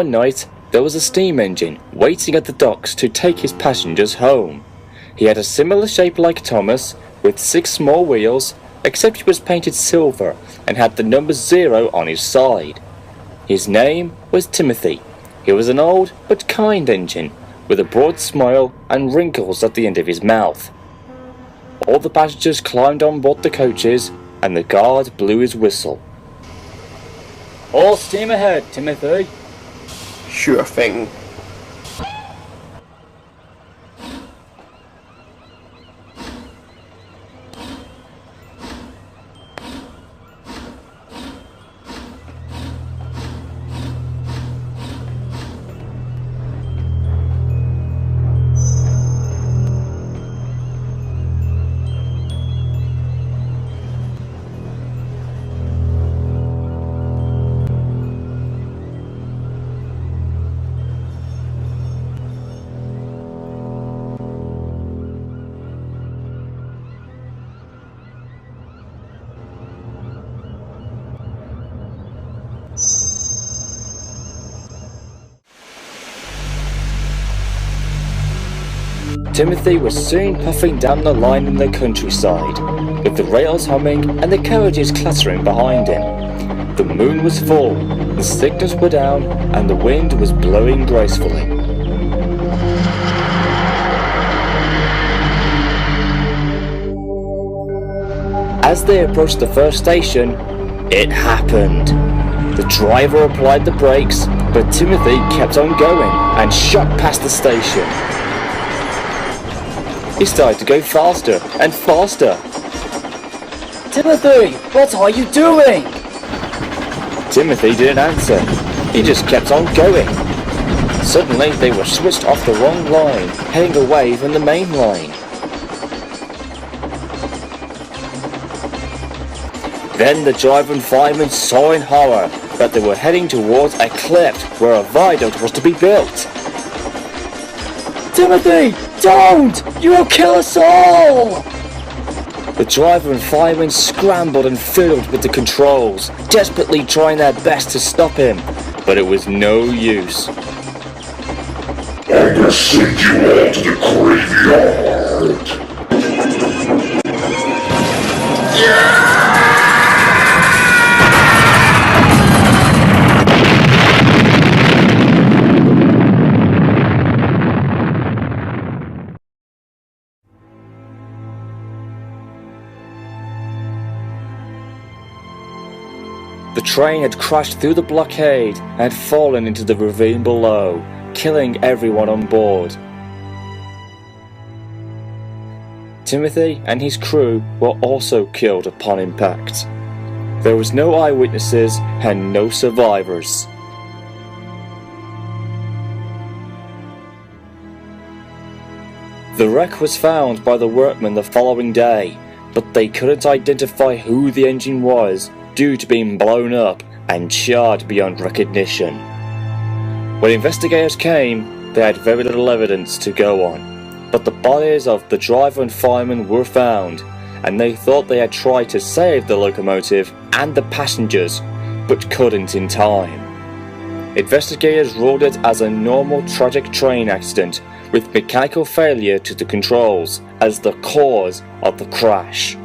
One night, there was a steam engine waiting at the docks to take his passengers home. He had a similar shape like Thomas, with 6 small wheels, except he was painted silver and had the number 0 on his side. His name was Timothy. He was an old but kind engine, with a broad smile and wrinkles at the end of his mouth. All the passengers climbed on board the coaches, and the guard blew his whistle. "All steam ahead, Timothy." Sure thing. Timothy was soon puffing down the line in the countryside, with the rails humming and the carriages clattering behind him. The moon was full, the signals were down, and the wind was blowing gracefully. As they approached the first station, it happened. The driver applied the brakes, but Timothy kept on going and shot past the station. He started to go faster and faster. "Timothy, what are you doing?" Timothy didn't answer. He just kept on going. Suddenly, they were switched off the wrong line, heading away from the main line. Then the driver and fireman saw in horror that they were heading towards a cliff where a viaduct was to be built. "Timothy, don't! You will kill us all!" The driver and firemen scrambled and fiddled with the controls, desperately trying their best to stop him, but it was no use. "I'm gonna send you all to the graveyard!" The train had crashed through the blockade and had fallen into the ravine below, killing everyone on board. Timothy and his crew were also killed upon impact. There was no eyewitnesses and no survivors. The wreck was found by the workmen the following day, but they couldn't identify who the engine was due to being blown up and charred beyond recognition. When investigators came, they had very little evidence to go on, but the bodies of the driver and fireman were found, and they thought they had tried to save the locomotive and the passengers, but couldn't in time. Investigators ruled it as a normal tragic train accident with mechanical failure to the controls as the cause of the crash.